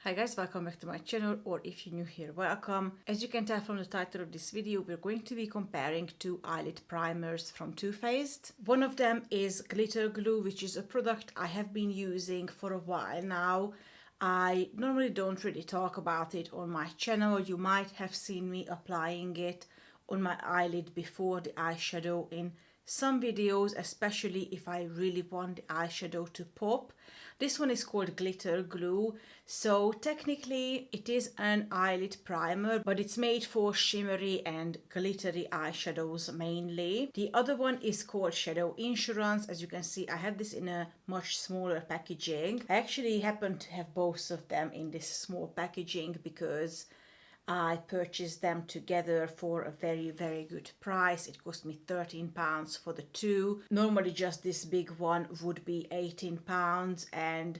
Hi guys, welcome back to my channel, or if you're new here, welcome. As you can tell from the title of this video, we're going to be comparing two eyelid primers from Too Faced. One of them is glitter glue, which is a product I have been using for a while now. I normally don't really talk about it on my channel. You might have seen me applying it on my eyelid before the eyeshadow in some videos, especially if I really want the eyeshadow to pop. This one is called glitter glue, so technically it is an eyelid primer, but it's made for shimmery and glittery eyeshadows mainly. The other one is called Shadow Insurance. As you can see, I have this in a much smaller packaging. I actually happen to have both of them in this small packaging because I purchased them together for a very good price. It cost me £13 for the two. Normally just this big one would be £18, and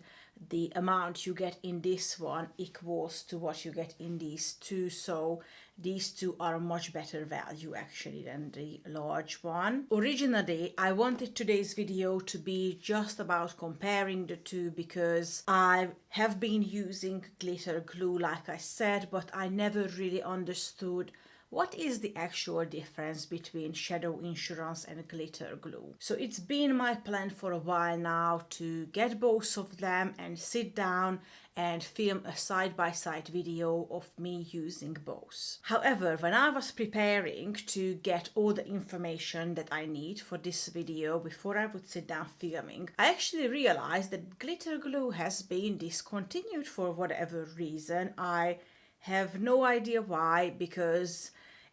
the amount you get in this one equals to what you get in these two, so these two are a much better value actually than the large one. Originally, I wanted today's video to be just about comparing the two because I have been using glitter glue, like I said, but I never really understood what is the actual difference between Shadow Insurance and glitter glue. So it's been my plan for a while now to get both of them and sit down and film a side-by-side video of me using both. However, when I was preparing to get all the information that I need for this video before I would sit down filming, I actually realized that glitter glue has been discontinued for whatever reason. I have no idea why, because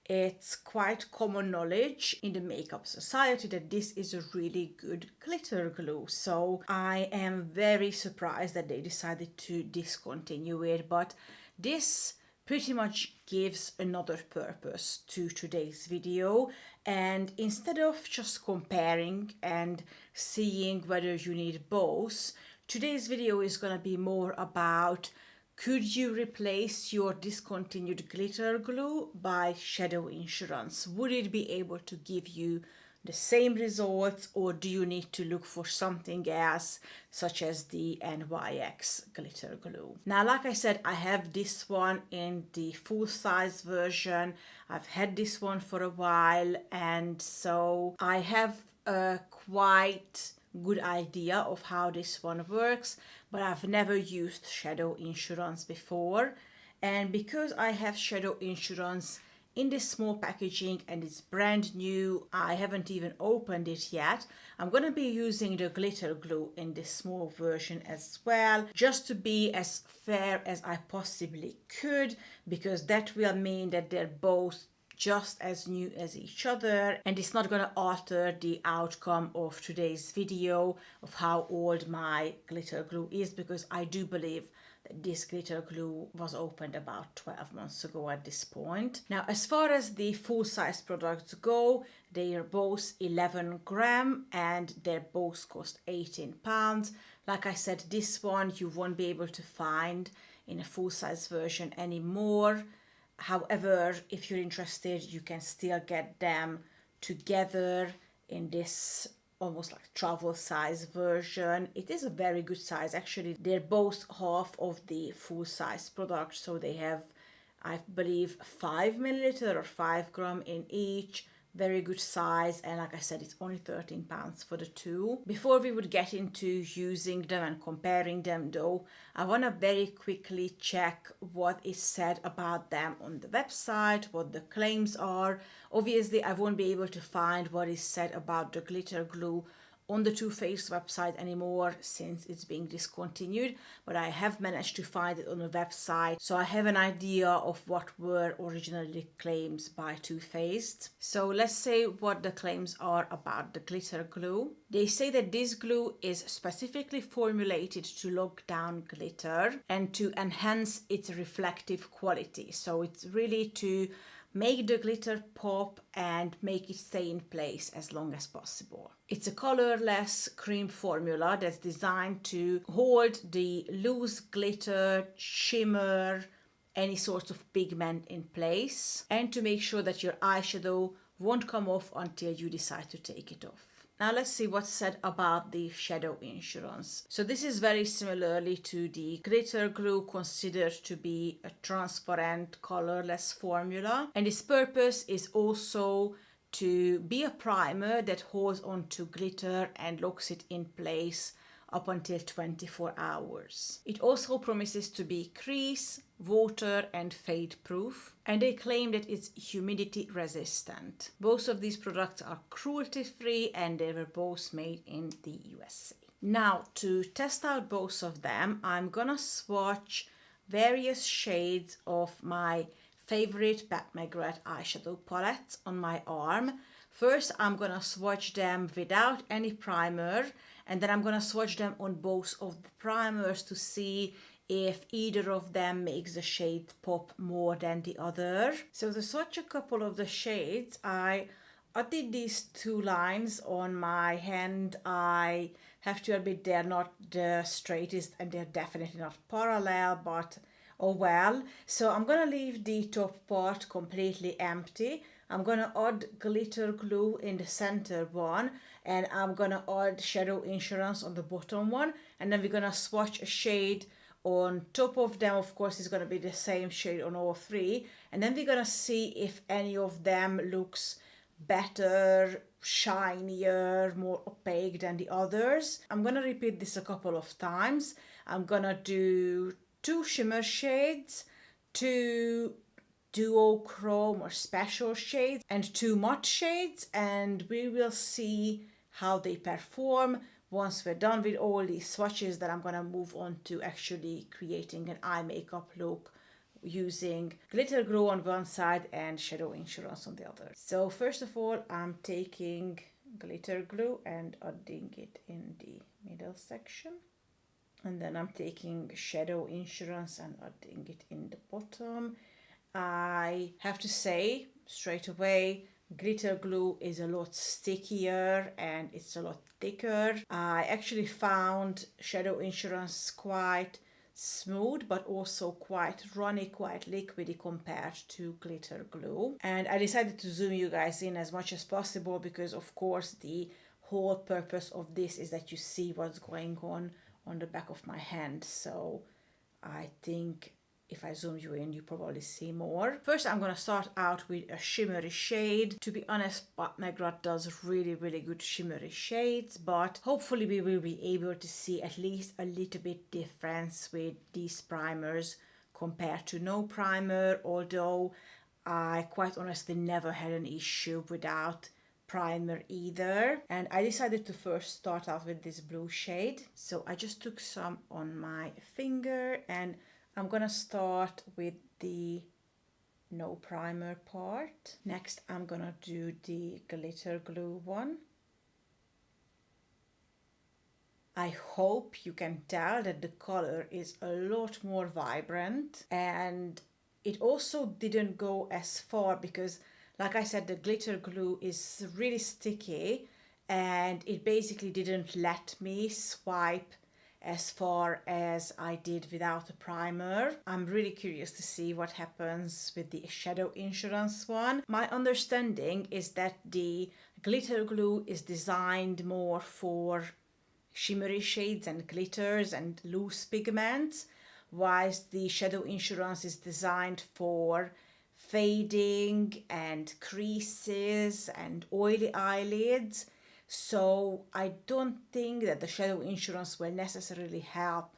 it's quite common knowledge in the makeup society that this is a really good glitter glue. So I am very surprised that they decided to discontinue it, but this pretty much gives another purpose to today's video. And instead of just comparing and seeing whether you need both, today's video is going to be more about: could you replace your discontinued glitter glue by Shadow Insurance? Would it be able to give you the same results, or do you need to look for something else, such as the NYX glitter glue? Now, like I said, I have this one in the full-size version. I've had this one for a while, and so I have a quite good idea of how this one works, but I've never used Shadow Insurance before. And because I have Shadow Insurance in this small packaging and it's brand new, I haven't even opened it yet. I'm gonna be using the glitter glue in this small version as well, just to be as fair as I possibly could, because that will mean that they're both just as new as each other, and it's not going to alter the outcome of today's video of how old my glitter glue is, because I do believe that this glitter glue was opened about 12 months ago at this point. Now, as far as the full-size products go, they are both 11 gram and they both cost £18. Like I said, this one you won't be able to find in a full-size version anymore. However, if you're interested, you can still get them together in this almost like travel size version. It is a very good size actually. They're both half of the full size product, so they have, I believe, 5 milliliter or 5 gram in each. Very good size, and like I said, it's only £13 for the two. Before we would get into using them and comparing them though, I want to very quickly check what is said about them on the website, what the claims are. Obviously, I won't be able to find what is said about the glitter glue on the Too Faced website anymore since it's being discontinued, but I have managed to find it on the website, so I have an idea of what were originally claims by Too Faced. So let's say what the claims are about the glitter glue. They say that this glue is specifically formulated to lock down glitter and to enhance its reflective quality. So it's really to make the glitter pop and make it stay in place as long as possible. It's a colorless cream formula that's designed to hold the loose glitter, shimmer, any sort of pigment in place, and to make sure that your eyeshadow won't come off until you decide to take it off. Now let's see what's said about the shadow insurance. So this is very similarly to the glitter glue, considered to be a transparent, colorless formula. And its purpose is also to be a primer that holds onto glitter and locks it in place up until 24 hours. It also promises to be crease, water and fade proof, and they claim that it's humidity resistant. Both of these products are cruelty free and they were both made in the USA. Now to test out both of them, I'm gonna swatch various shades of my favorite Pat McGrath eyeshadow palettes on my arm. First, I'm gonna swatch them without any primer, and then I'm gonna swatch them on both of the primers to see if either of them makes the shade pop more than the other. So to swatch a couple of the shades, I did these two lines on my hand. I have to admit they're not the straightest and they're definitely not parallel, but oh well. So I'm gonna leave the top part completely empty. I'm gonna add glitter glue in the center one, and I'm gonna add shadow insurance on the bottom one, and then we're gonna swatch a shade on top of them. Of course, it's gonna be the same shade on all three, and then we're gonna see if any of them looks better, shinier, more opaque than the others. I'm gonna repeat this a couple of times. I'm gonna do 2 shimmer shades, 2 duochrome or special shades, and 2 matte shades, and we will see how they perform. Once we're done with all these swatches, then I'm gonna move on to actually creating an eye makeup look using glitter glue on one side and shadow insurance on the other. So first of all, I'm taking glitter glue and adding it in the middle section. And then I'm taking shadow insurance and adding it in the bottom. I have to say straight away, glitter glue is a lot stickier and it's a lot thicker. I actually found shadow insurance quite smooth, but also quite runny, quite liquidy compared to glitter glue. And I decided to zoom you guys in as much as possible because of course the whole purpose of this is that you see what's going on the back of my hand. So I think if I zoom you in, you probably see more. First, I'm gonna start out with a shimmery shade. To be honest, Pat McGrath does really good shimmery shades, but hopefully we will be able to see at least a little bit difference with these primers compared to no primer, although I quite honestly never had an issue without primer either. And I decided to first start out with this blue shade. So I just took some on my finger and I'm gonna start with the no primer part. Next, I'm gonna do the glitter glue one. I hope you can tell that the color is a lot more vibrant, and it also didn't go as far because, like I said, the glitter glue is really sticky and it basically didn't let me swipe as far as I did without a primer. I'm really curious to see what happens with the shadow insurance one. My understanding is that the glitter glue is designed more for shimmery shades and glitters and loose pigments, whilst the shadow insurance is designed for fading and creases and oily eyelids. So I don't think that the shadow insurance will necessarily help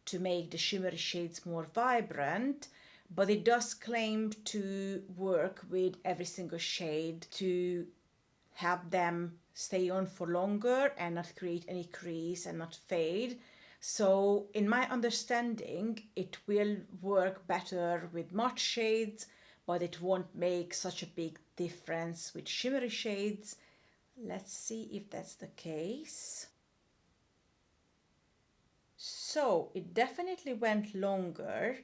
to make the shimmery shades more vibrant, but it does claim to work with every single shade to help them stay on for longer and not create any crease and not fade. So in my understanding, it will work better with matte shades, but it won't make such a big difference with shimmery shades. Let's see if that's the case. So it definitely went longer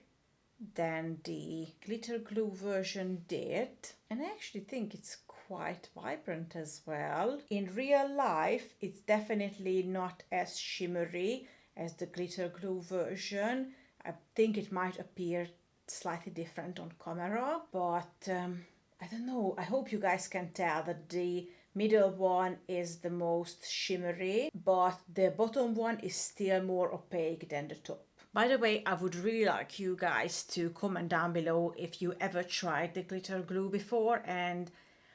than the glitter glue version did, and I actually think it's quite vibrant as well. In real life, it's definitely not as shimmery as the glitter glue version. I think it might appear slightly different on camera, but I don't know. I hope you guys can tell that the middle one is the most shimmery, but the bottom one is still more opaque than the top. By the way, I would really like you guys to comment down below if you ever tried the glitter glue before and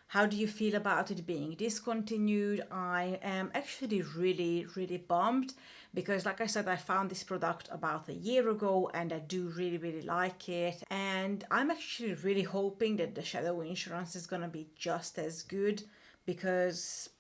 how do you feel about it being discontinued. I am actually really bummed because, like I said, I found this product about a year ago and I do really like it, and I'm actually really hoping that the shadow insurance is gonna be just as good because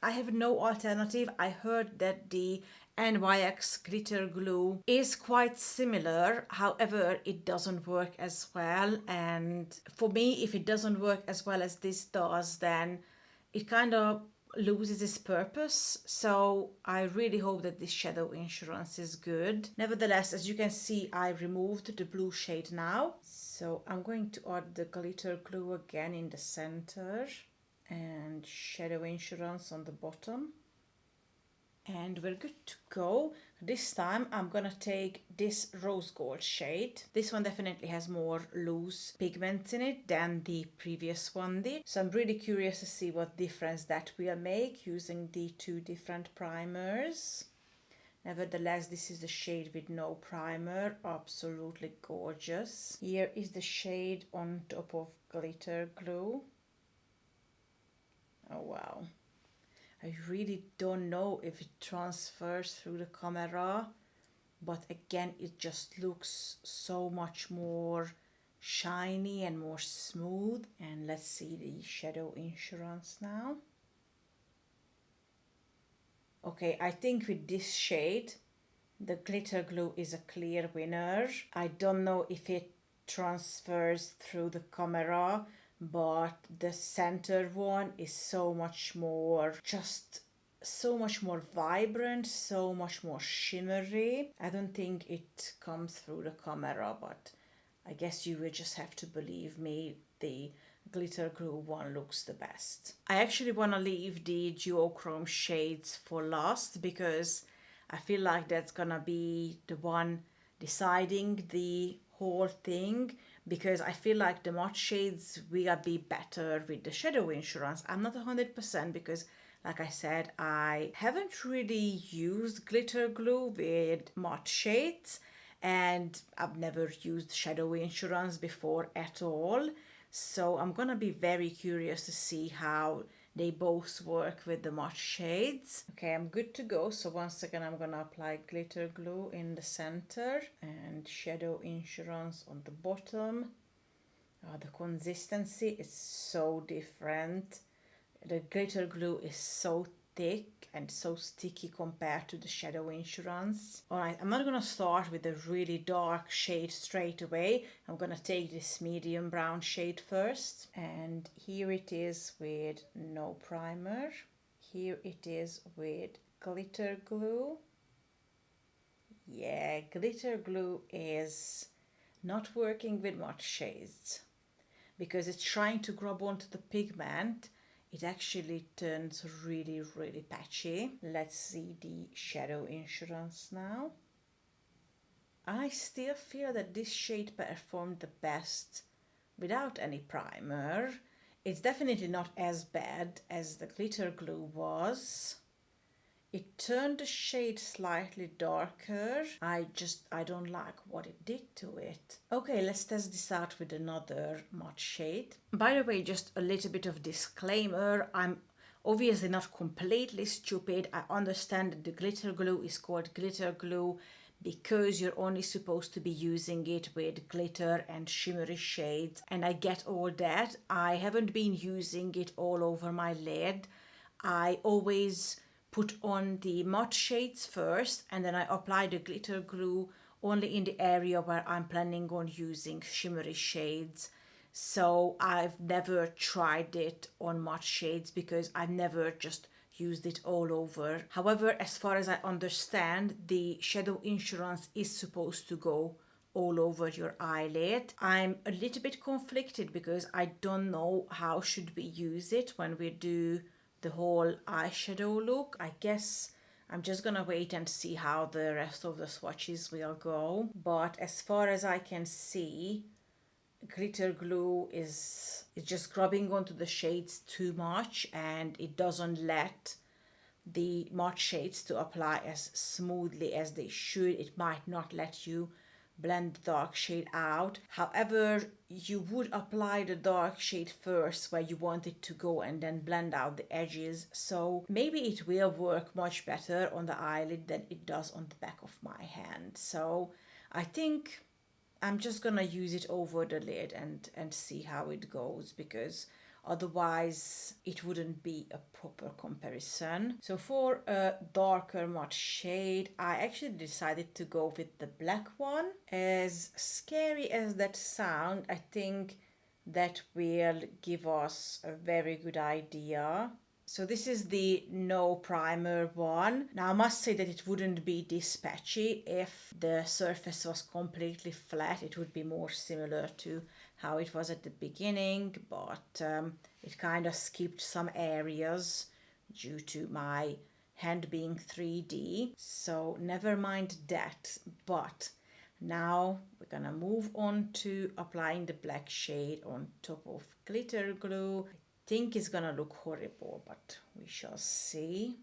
I have no alternative. I heard that the NYX glitter glue is quite similar, however it doesn't work as well, and for me, if it doesn't work as well as this does, then it kind of loses its purpose. So I really hope that this shadow insurance is good. Nevertheless, as you can see, I removed the blue shade now, so I'm going to add the glitter glue again in the center and shadow insurance on the bottom, and we're good to go. This time I'm gonna take this rose gold shade. This one definitely has more loose pigments in it than the previous one did, so I'm really curious to see what difference that will make using the two different primers. Nevertheless, this is the shade with no primer, absolutely gorgeous. Here is the shade on top of glitter glue. Oh wow, I really don't know if it transfers through the camera, but again it just looks so much more shiny and more smooth. And let's see the shadow insurance now. Okay, I think with this shade the glitter glue is a clear winner. I don't know if it transfers through the camera, but the center one is so much more, just so much more vibrant, so much more shimmery. I don't think it comes through the camera, but I guess you will just have to believe me, the glitter glue one looks the best. I actually want to leave the duochrome shades for last because I feel like that's gonna be the one deciding the whole thing, because I feel like the matte shades will be better with the shadow insurance. I'm not 100% because, like I said, I haven't really used glitter glue with matte shades and I've never used shadow insurance before at all. So I'm gonna be very curious to see how they both work with the matte shades. Okay, I'm good to go. So once again, I'm gonna apply glitter glue in the center and shadow insurance on the bottom. The consistency is so different. The glitter glue is so thick and so sticky compared to the shadow insurance. Alright, I'm not gonna start with the really dark shade straight away. I'm gonna take this medium brown shade first. And here it is with no primer. Here it is with glitter glue. Yeah, glitter glue is not working with matte shades because it's trying to grab onto the pigment. It actually turns really patchy. Let's see the shadow insurance now. I still feel that this shade performed the best without any primer. It's definitely not as bad as the glitter glue was. It turned the shade slightly darker. I don't like what it did to it. Okay, let's test this out with another matte shade. By the way, just a little bit of disclaimer. I'm obviously not completely stupid. I understand that the glitter glue is called glitter glue because you're only supposed to be using it with glitter and shimmery shades. And I get all that. I haven't been using it all over my lid. I always put on the matte shades first and then I apply the glitter glue only in the area where I'm planning on using shimmery shades. So I've never tried it on matte shades because I've never just used it all over. However, as far as I understand, the shadow insurance is supposed to go all over your eyelid. I'm a little bit conflicted because I don't know how should we use it when we do the whole eyeshadow look. I guess I'm just gonna wait and see how the rest of the swatches will go. But as far as I can see, glitter glue is just grabbing onto the shades too much, and it doesn't let the matte shades to apply as smoothly as they should. It might not let you blend the dark shade out. However, you would apply the dark shade first where you want it to go and then blend out the edges. So maybe it will work much better on the eyelid than it does on the back of my hand. So I think I'm just gonna use it over the lid and see how it goes, because otherwise it wouldn't be a proper comparison. So for a darker matte shade, I actually decided to go with the black one. As scary as that sound, I think that will give us a very good idea. So this is the no primer one. Now I must say that it wouldn't be this patchy if the surface was completely flat. It would be more similar to how it was at the beginning, but it kind of skipped some areas due to my hand being 3D. So never mind that. But now we're gonna move on to applying the black shade on top of glitter glue. I think it's gonna look horrible, but we shall see.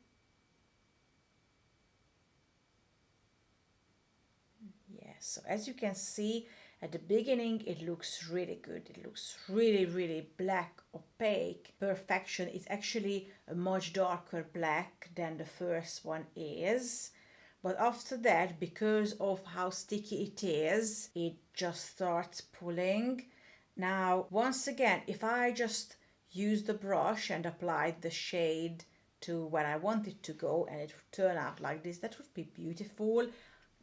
Yeah, so as you can see, at the beginning it looks really good. It looks really black, opaque, perfection. It's actually a much darker black than the first one is. But after that, because of how sticky it is, it just starts pulling. Now, once again, if I just use the brush and apply the shade to where I want it to go and it would turn out like this, that would be beautiful.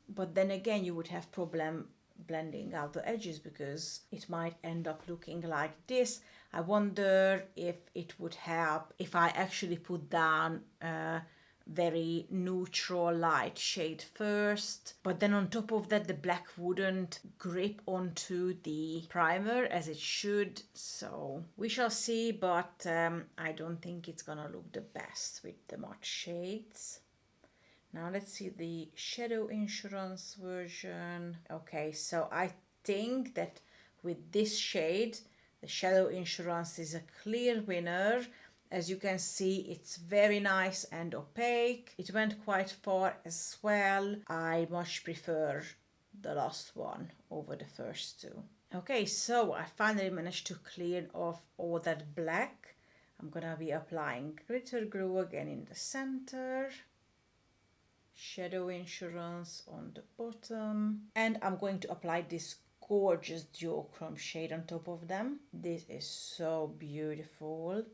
But then again, you would have problem blending out the edges because it might end up looking like this. I wonder if it would help if I actually put down very neutral light shade first, but then on top of that the black wouldn't grip onto the primer as it should. So we shall see, but I don't think it's gonna look the best with the matte shades. Now let's see the shadow insurance version. Okay, so I think that with this shade the shadow insurance is a clear winner. As you can see, it's very nice and opaque. It went quite far as well. I much prefer the last one over the first two. Okay, so I finally managed to clear off all that black. I'm gonna be applying glitter glue again in the center. Shadow insurance on the bottom. And I'm going to apply this gorgeous duochrome shade on top of them. This is so beautiful.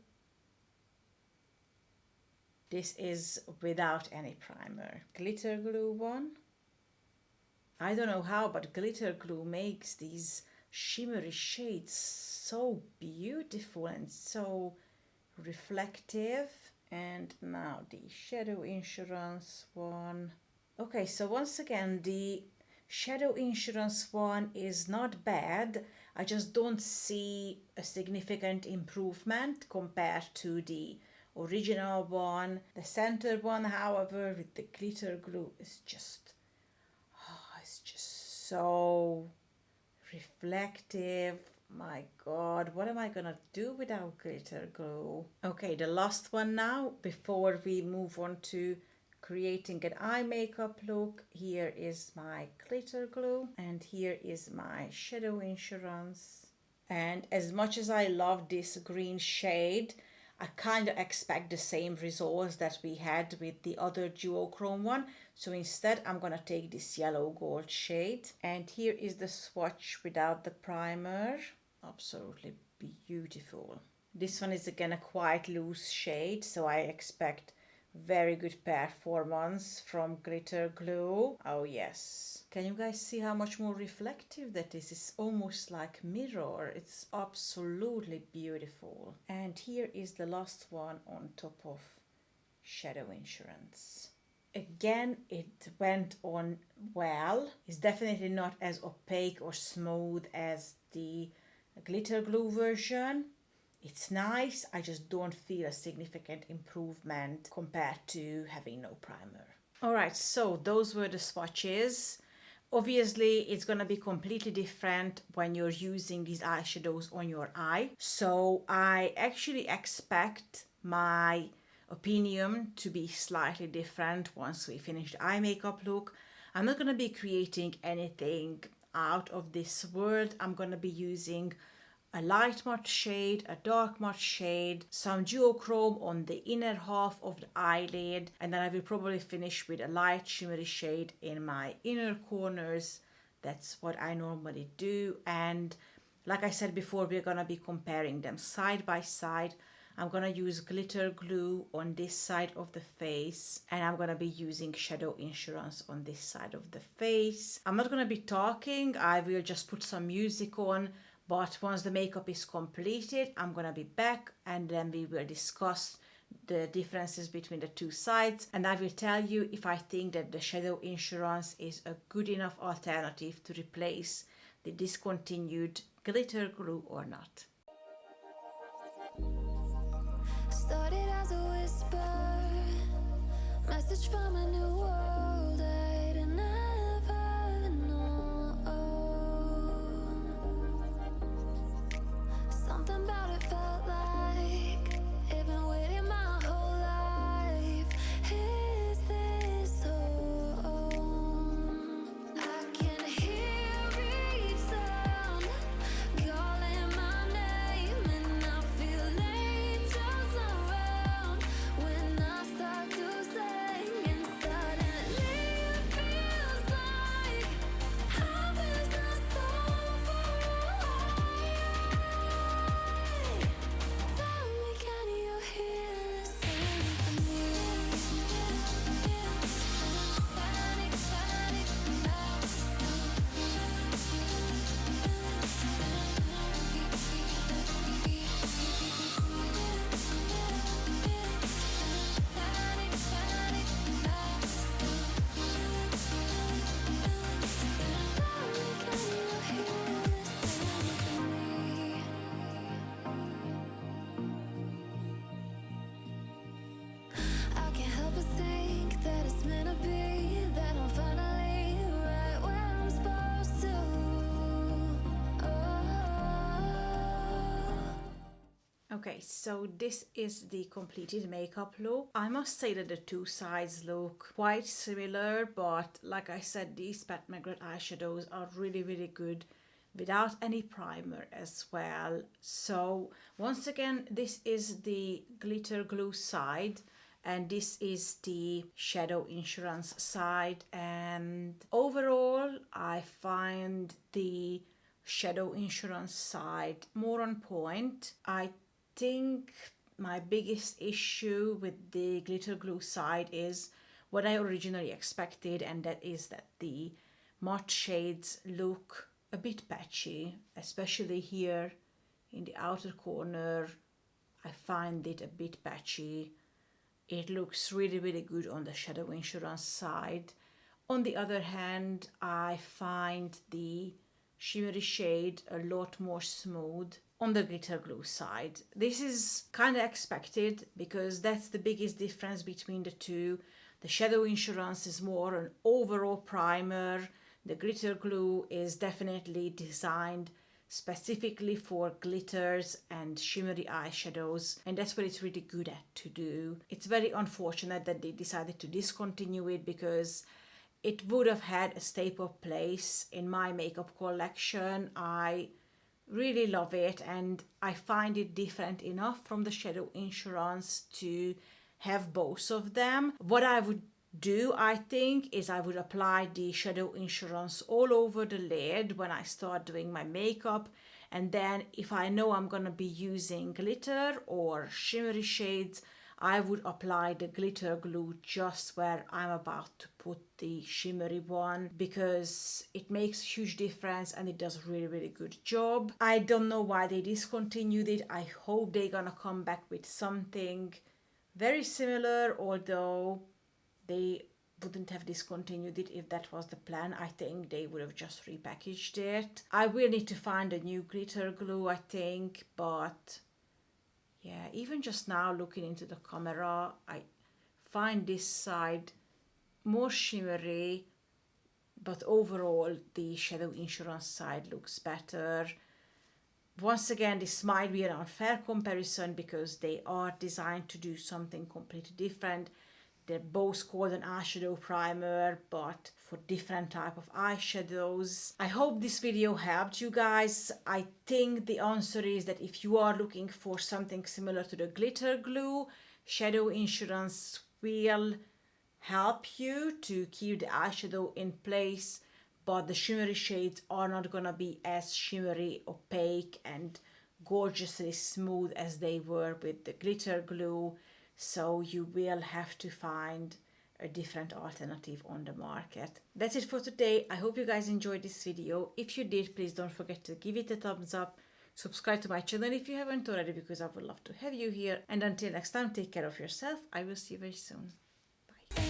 This is without any primer. Glitter glue one. I don't know how, but glitter glue makes these shimmery shades so beautiful and so reflective. And now the shadow insurance one. Okay, so once again, the shadow insurance one is not bad. I just don't see a significant improvement compared to the original one. The center one, however, with the glitter glue is just, it's just so reflective. My God, what am I gonna do without glitter glue? Okay, the last one now, before we move on to creating an eye makeup look. Here is my glitter glue and here is my shadow insurance. And as much as I love this green shade, I kind of expect the same results that we had with the other duochrome one. So instead, I'm gonna take this yellow gold shade. And here is the swatch without the primer. Absolutely beautiful. This one is again a quite loose shade, so I expect very good performance from glitter glue. Oh yes. Can you guys see how much more reflective that is? It's almost like mirror. It's absolutely beautiful. And here is the last one on top of shadow insurance. Again, it went on well. It's definitely not as opaque or smooth as the glitter glue version. It's nice, I just don't feel a significant improvement compared to having no primer. Alright, so those were the swatches. Obviously, it's gonna be completely different when you're using these eyeshadows on your eye. So I actually expect my opinion to be slightly different once we finish the eye makeup look. I'm not gonna be creating anything out of this world. I'm gonna be using a light matte shade, a dark matte shade, some duochrome on the inner half of the eyelid, and then I will probably finish with a light shimmery shade in my inner corners. That's what I normally do. And like I said before, we're gonna be comparing them side by side. I'm gonna use glitter glue on this side of the face, and I'm gonna be using Shadow Insurance on this side of the face. I'm not gonna be talking, I will just put some music on, but once the makeup is completed, I'm gonna be back and then we will discuss the differences between the two sides, and I will tell you if I think that the Shadow Insurance is a good enough alternative to replace the discontinued glitter glue or not. Started as a whisper, message from a new world I'd never known. Something about it felt like it'd been waiting my whole life. Is this home? I can hear each sound calling my name, and I feel angels around when I start to sing, and suddenly it feels like heaven's not so far away. Tell me, can you hear the symphony? Panic, panic now. Panic, panic now. Tell me, can you hear the symphony? I can't help but think that it's meant to be, that I'm finally right where I'm supposed to. Okay, so this is the completed makeup look. I must say that the two sides look quite similar, but like I said, these Pat McGrath eyeshadows are really, really good without any primer as well. So once again, this is the glitter glue side and this is the Shadow Insurance side, and overall I find the Shadow Insurance side more on point. I think my biggest issue with the glitter glue side is what I originally expected, and that is that the matte shades look a bit patchy, especially here in the outer corner. I find it a bit patchy. It looks really, really good on the Shadow Insurance side. On the other hand, I find the shimmery shade a lot more smooth on the glitter glue side. This is kind of expected because that's the biggest difference between the two. The Shadow Insurance is more an overall primer. The glitter glue is definitely designed specifically for glitters and shimmery eyeshadows, and that's what it's really good at to do. It's very unfortunate that they decided to discontinue it because it would have had a staple place in my makeup collection. I really love it and I find it different enough from the Shadow Insurance to have both of them. What I would do, I think, is I would apply the Shadow Insurance all over the lid when I start doing my makeup, and then if I know I'm gonna be using glitter or shimmery shades, I would apply the glitter glue just where I'm about to put the shimmery one, because it makes a huge difference and it does a really, really good job. I don't know why they discontinued it. I hope they're gonna come back with something very similar, although they wouldn't have discontinued it if that was the plan. I think they would have just repackaged it. I will need to find a new glitter glue, I think, but yeah, even just now looking into the camera, I find this side more shimmery but overall the shadow insurance side looks better. Once again, this might be an unfair comparison because they are designed to do something completely different. They're both called an eyeshadow primer, but for different type of eyeshadows. I hope this video helped you guys. I think the answer is that if you are looking for something similar to the glitter glue, shadow insurance will help you to keep the eyeshadow in place, but the shimmery shades are not gonna be as shimmery, opaque, and gorgeously smooth as they were with the glitter glue. So you will have to find a different alternative on the market. That's it for today. I hope you guys enjoyed this video. If you did, please don't forget to give it a thumbs up. Subscribe to my channel if you haven't already, because I would love to have you here. And until next time, take care of yourself. I will see you very soon. Bye.